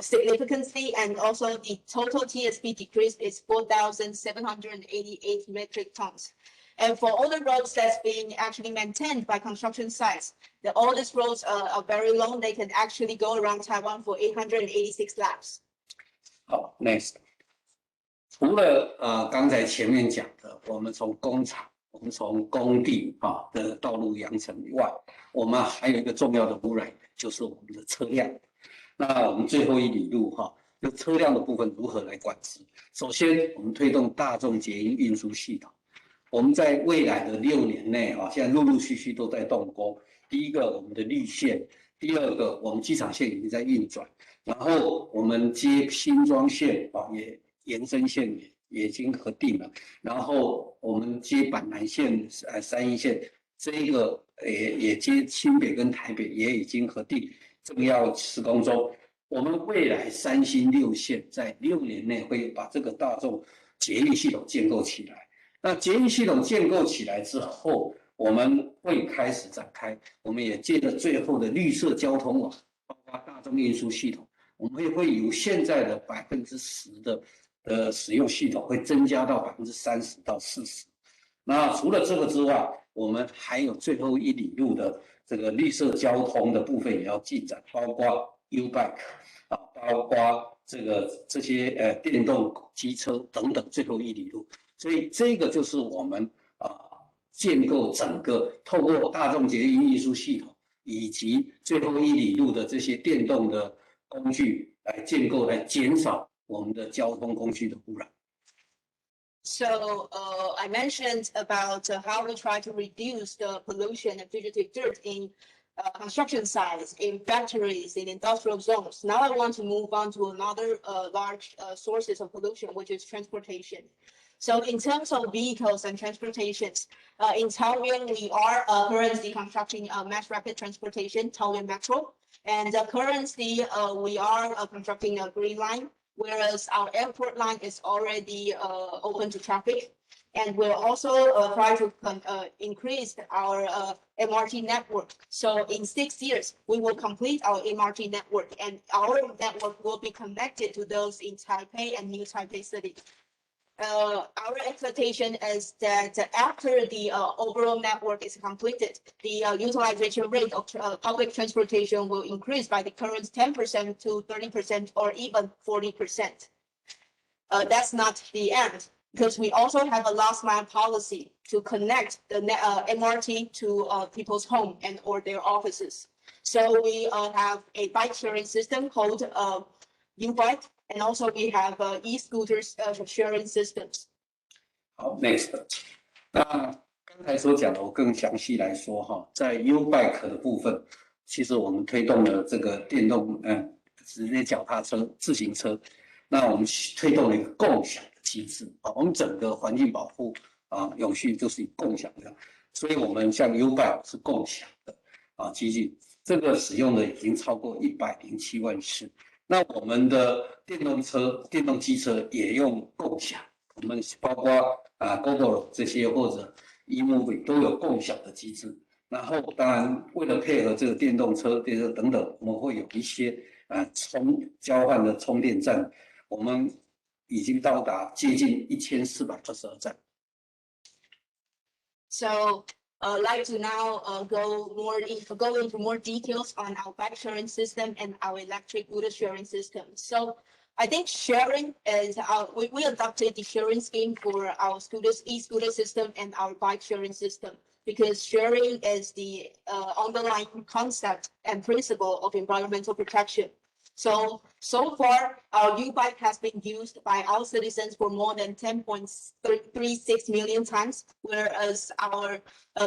significantly, and also the total TSP decrease is 4,788 metric tons. And for all the roads that's being actually maintained by construction sites, all these roads are very long. They can actually go around Taiwan for 886 laps. 好 ，next。除了刚才前面讲的，我们从工厂、我们从工地的道路扬尘以外，我们还有一个重要的污染，就是我们的车辆。那我们最后一里路就车辆的部分如何来管制？首先，我们推动大众捷运运输系统。我们在未来的6年内现在陆陆续续都在动工。第一个，我们的绿线；第二个，我们机场线已经在运转。然后我们接新庄线也延伸线也已经核定了。然后我们接板南线、3一线，这一个也接新北跟台北也已经核定，正要施工中。我们未来3新6线在6年内会把这个大众捷运系统建构起来。那捷运系统建构起来之后，我们会开始展开，我们也借着最后的绿色交通网，包括大众运输系统，我们会由现在的10%的使用系统，会增加到30%到40%。那除了这个之外，我们还有最后一里路的这个绿色交通的部分也要进展，包括 U-bike 包括这些电动机车等等最后一里路。所以这个就是我们建构整个透过大众捷运运输系统以及最后一里路的这些电动的工具来建构，来减少我们的交通工具的污染。So I mentioned about how we try to reduce the pollution and fugitive dirt in construction sites, in factories, in industrial zones. Now I want to move on to another large sources of pollution, which is transportation. So in terms of vehicles and transportations, in Taoyuan, we are currently constructing mass rapid transportation, Taoyuan Metro. And currently, we are constructing a green line, whereas our airport line is already open to traffic. And we'll also try to increase our MRT network. So in 6 years, we will complete our MRT network, and our network will be connected to those in Taipei and New Taipei City. Our expectation is that after the overall network is completed, the utilization rate of public transportation will increase by the current 10% to 30% or even 40%. That's not the end, because we also have a last mile policy to connect the MRT to people's home and or their offices. So we have a bike sharing system called U-bike, and also we have e-scooters sharing systems. 好 ，next。那刚才所讲的，我更详细来说哈，在 U-bike 的部分，其实我们推动了这个电动直接脚踏车、自行车，那我们推动了一个共享的机制啊，我们整个环境保护啊、永续就是以共享的，所以我们像 U-bike 是共享的啊机具，这个使用的已经超过107万次。那我们的电动车、电动机车也用共享，我们包括GoGo 这些或者 eMovie 都有共享的机制。然后当然为了配合这个电动车、电车等等，我们会有一些交换的充电站，我们已经到达接近1422站。So I'd like to now go into more details on our bike sharing system and our electric scooter sharing system. So I think sharing is we adopted the sharing scheme for our e-scooter system and our bike sharing system, because sharing is the underlying concept and principle of environmental protection. So far, our U-bike has been used by our citizens for more than 10.36 million times, whereas our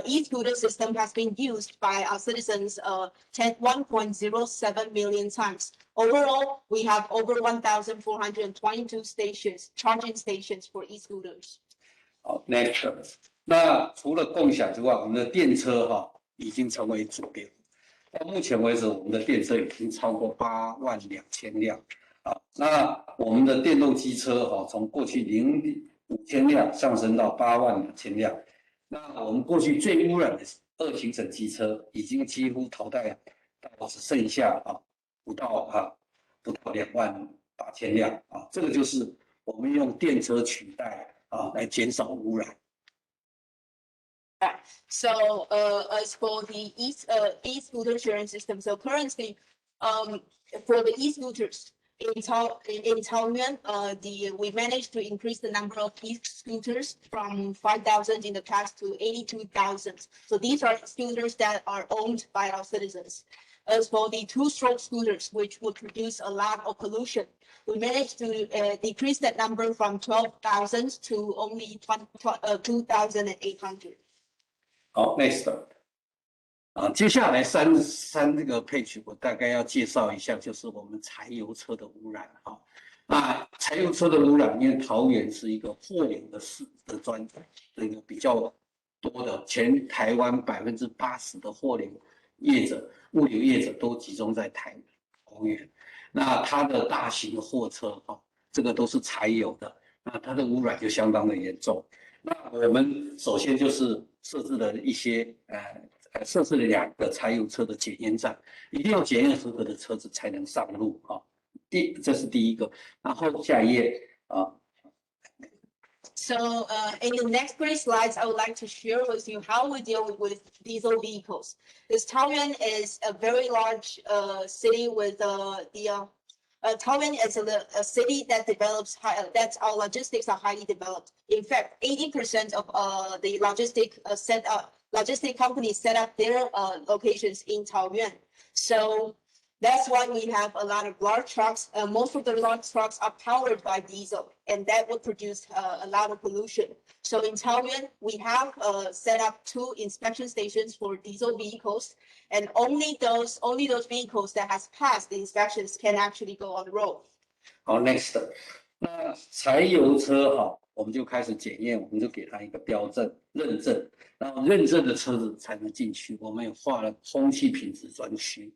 e-scooter system has been used by our citizens 1.07 million times. Overall, we have over 1,422 charging stations for e-scooters. 好 ，next。那除了共享之外，我们的电车已经成为主流。到目前为止，我们的电车已经超过82000辆啊。那我们的电动机车从过去5000辆上升到82000辆。那我们过去最污染的2行程机车已经几乎淘汰到只剩下不到28000辆啊。这个就是我们用电车取代来减少污染。So as for the e-scooter sharing system, so currently for the e-scooters in Taoyuan, we managed to increase the number of e-scooters from 5,000 in the past to 82,000. So these are scooters that are owned by our citizens. As for the two-stroke scooters, which would produce a lot of pollution, we managed to decrease that number from 12,000 to only 2,800. 好 ，next。接下来三这个page我大概要介绍一下，就是我们柴油车的污染那柴油车的污染，因为桃园是一个货流的一个比较多的，全台湾80%的货流物流业者都集中在桃园。那它的大型的货车这个都是柴油的，那它的污染就相当的严重。那我们首先就是设置了2个柴油车的检验站，一定要检验合格的车子才能上路这是第一个。然后下一页So in the next 3 slides, I would like to share with you how we deal with diesel vehicles. Because Taoyuan is a very large city with Taoyuan is a city that develops that our logistics are highly developed. In fact, 80% of the logistic companies set up their locations in Taoyuan. So that's why we have a lot of large trucks. Most of the large trucks are powered by diesel, and that would produce a lot of pollution. So in Taoyuan, we have set up 2 inspection stations for diesel vehicles, and only those vehicles that has passed the inspections can actually go on the road. 好 ，next。那柴油车我们就开始检验，我们就给它一个标证认证，然后认证的车子才能进去。我们也划了空气品质专区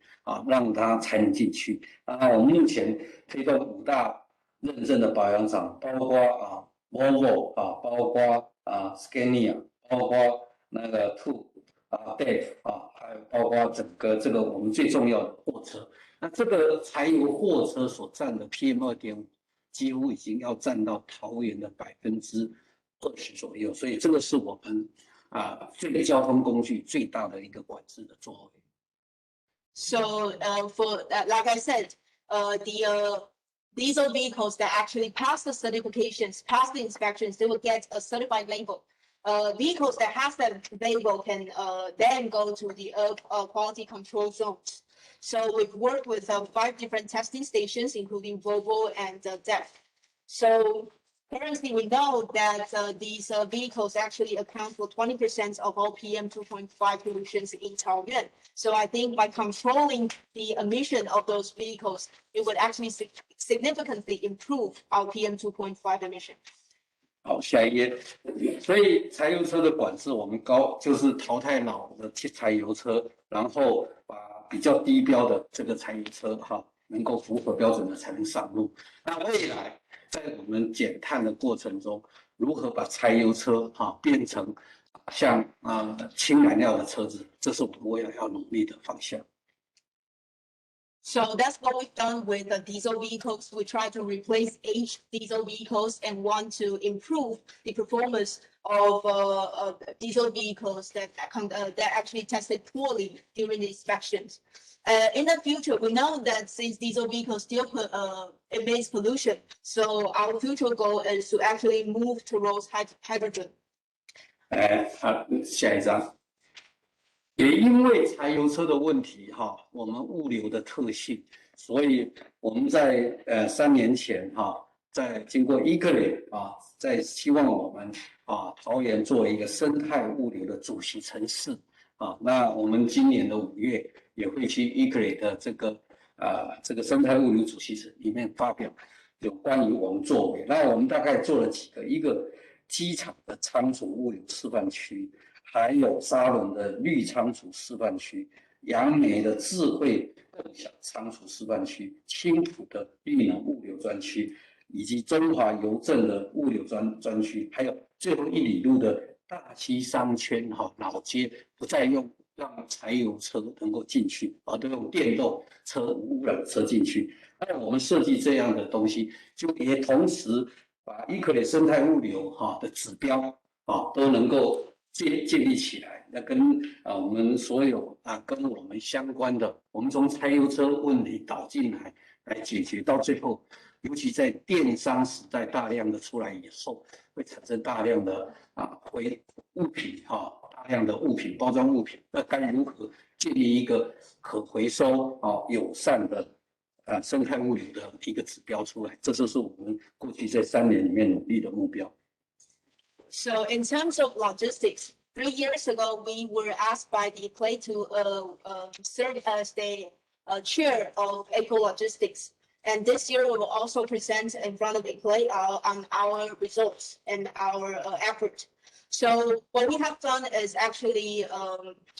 让它才能进去。我们目前推动5大认证的保养厂，包括Volvo 包括Scania， 包括那个 Two-stroke 还有包括整个这个我们最重要的货车。那这个柴油货车所占的 PM2.5。几乎已经要占到桃园的20%左右，所以这个是我们这个交通工具最大的一个管制的作为。So for like I said, the diesel vehicles that actually pass the certifications, pass the inspections, they will get a certified label. Vehicles that has that label can then go to the quality control zones. So we've worked with 5 different testing stations, including Volvo and DEF. So currently, we know that these vehicles actually account for 20% of all PM 2.5 pollutions in Taoyuan. So I think by controlling the emission of those vehicles, it would actually significantly improve our PM 2.5 emission. 好，下一页。所以柴油车的管制，我们就是淘汰老的柴油车，然后把比较低标的这个柴油车能够符合标准的才能上路。那未来在我们减碳的过程中，如何把柴油车变成像氢燃料的车子，这是我们未来要努力的方向。So that's what we've done with the diesel vehicles. We try to replace aged diesel vehicles and want to improve the performance of diesel vehicles that actually tested poorly during the inspections. In the future, we know that since diesel vehicles still emit pollution, so our future goal is to actually move towards hydrogen. 好，下一张。也因为柴油车的问题我们物流的特性，所以我们在3年前在经过ICP在希望我们桃园作为一个生态物流的主席城市那我们今年的5月也会去ICP的这个生态物流主席里面发表有关于我们作为。那我们大概做了几个，一个机场的仓储物流示范区。还有沙仑的绿仓储示范区、杨梅的智慧共享仓储示范区、青浦的绿能物流专区，以及中华邮政的物流专区，还有最后1里路的大溪商圈老街，不再让柴油车能够进去都用电动车无污染车进去。那我们设计这样的东西，就也同时把ICP生态物流的指标都能够建立起来，那跟我们所有跟我们相关的，我们从柴油车问题导进来解决，到最后，尤其在电商时代大量的出来以后，会产生大量的物品大量的物品包装物品，那该如何建立一个可回收友善的生态物流的一个指标出来？这就是我们过去在3年里面努力的目标。So in terms of logistics, 3 years ago, we were asked by the ICP to serve as the chair of Eco Logistics. And this year, we will also present in front of ICP on our results and our effort. So what we have done is actually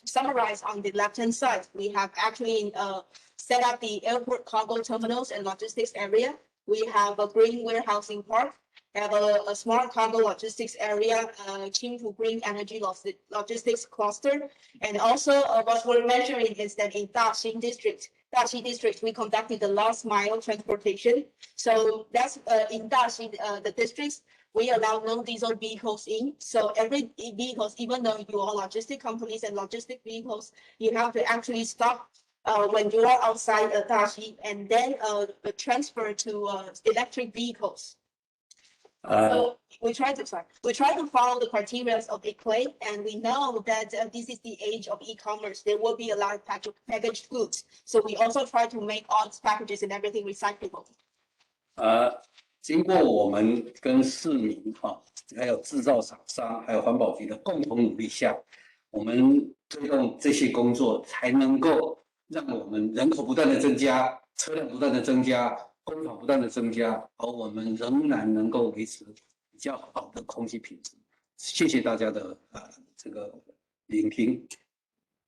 summarized on the left-hand side. We have actually set up the airport cargo terminals and logistics area. We have a green warehousing park. Have a smart cargo logistics area, Qingpu Green Energy Logistics Cluster. And also what we're measuring is that in Daxing District, we conducted the last mile transportation. So that's in Daxing, the districts, we allow non-diesel vehicles in. So every vehicles, even though you are logistic companies and logistic vehicles, you have to actually stop when you are outside Daxing and then transfer to electric vehicles. So we try to follow the criteria of ICP, and we know that this is the age of e-commerce. There will be a lot of packaged goods. So we also try to make all these packages and everything recyclable. 经过我们跟市民还有制造厂商还有环保局的共同努力下，我们推动这些工作，才能够让我们人口不断的增加，车辆不断的增加。工厂不断的增加，而我们仍然能够维持比较好的空气品质。谢谢大家的这个聆听。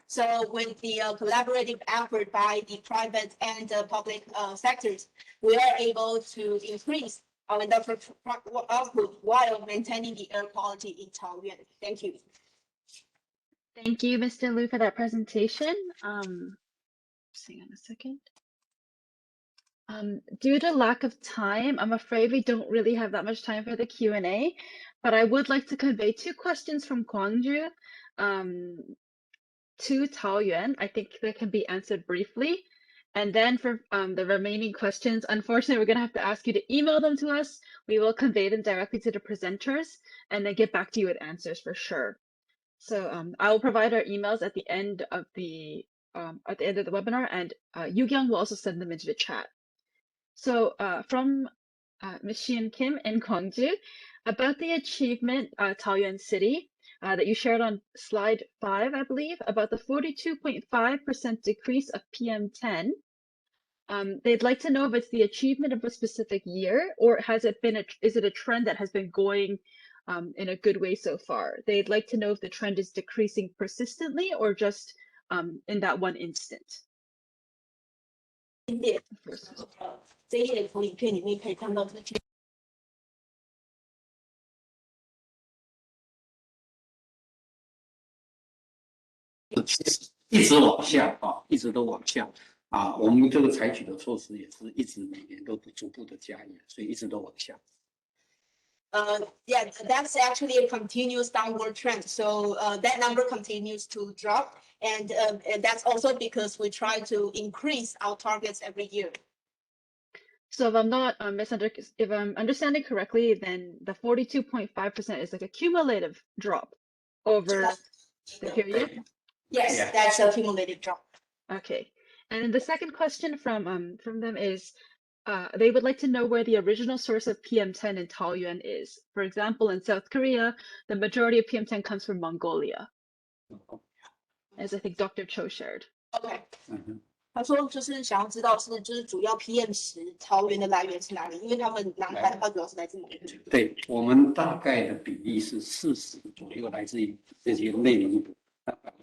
So with the collaborative effort by the private and public sectors, we are able to increase our industrial output while maintaining the air quality in Taoyuan. Thank you. Thank you, Mr. Liu, for that presentation. Hang on a second. Due to lack of time, I'm afraid we don't really have that much time for the Q&A, but I would like to convey 2 questions from Gwangju to Taoyuan. I think they can be answered briefly. And then for the remaining questions, unfortunately, we're going to have to ask you to email them to us. We will convey them directly to the presenters and then get back to you with answers for sure. So I will provide our emails at the end of at the end of the webinar, and Yu-Kyung will also send them into the chat. So from Ms. Yong Kim in Gwangju, about the achievement Taoyuan City that you shared on slide 5, I believe, about the 42.5% decrease of PM10. They'd like to know if it's the achievement of a specific year, or has it been is it a trend that has been going in a good way so far? They'd like to know if the trend is decreasing persistently or just in that one instant. 这一类从影片里面可以看到这些。一直往下啊，一直都往下啊。我们这个采取的措施也是一直每年都逐步的加严，所以一直都往下。Yeah, that's actually a continuous downward trend. So that number continues to drop, and that's also because we try to increase our targets every year. So if I'm not if I'm understanding correctly, then the 42.5% is like a cumulative drop over the period. Yes, yeah. That's a cumulative drop. Okay, and then the second question from them is, they would like to know where the original source of PM10 in Taoyuan is. For example, in South Korea, the majority of PM10 comes from Mongolia, as I think Dr. Cho shared. Okay. 他说就是想要知道就是主要 PM10 桃园的来源是哪里，因为他们南海的话主要是来自蒙古。对，我们大概的比例是40%左右来自于这些内蒙古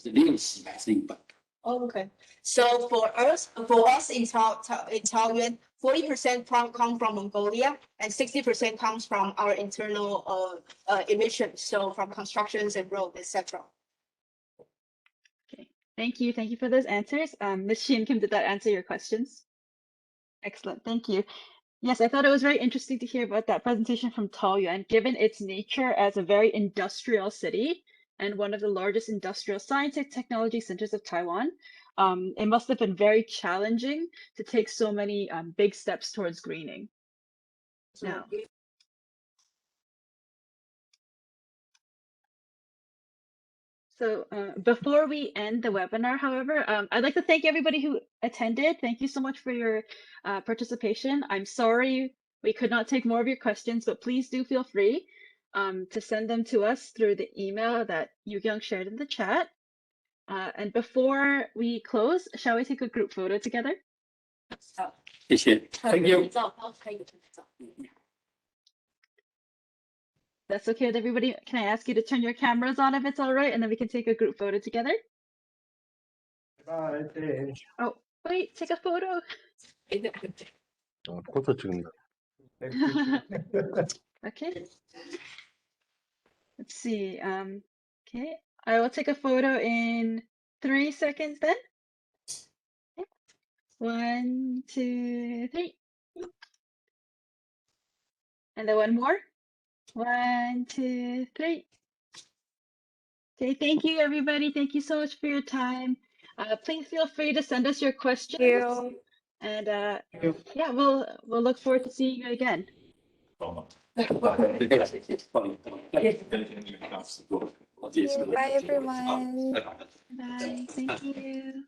，60%来自于本土。Okay, so for us in Taoyuan, 40% come from Mongolia and 60% comes from our internal emissions, so from constructions and roads, etc. Okay, thank you for those answers. Ms. Yong Kim, did that answer your questions? Excellent, thank you. Yes, I thought it was very interesting to hear about that presentation from Taoyuan, given its nature as a very industrial city and one of the largest industrial science and technology centers of Taiwan. It must have been very challenging to take so many big steps towards greening. Now, so before we end the webinar, however, I'd like to thank everybody who attended. Thank you so much for your participation. I'm sorry we could not take more of your questions, but please do feel free to send them to us through the email that Yu-Kyung shared in the chat. And before we close, shall we take a group photo together? 谢谢 ，Thank you. That's okay with everybody. Can I ask you to turn your cameras on if it's all right, and then we can take a group photo together? Bye. Oh, wait, take a photo. 포토 찍는다. Okay. Let's see. Okay, I will take a photo in 3 seconds then. Okay. 1, 2, 3. And then one more. 1, 2, 3. Okay, thank you, everybody. Thank you so much for your time. Please feel free to send us your questions. And yeah, we'll look forward to seeing you again. Bye, everyone. Bye. Thank you.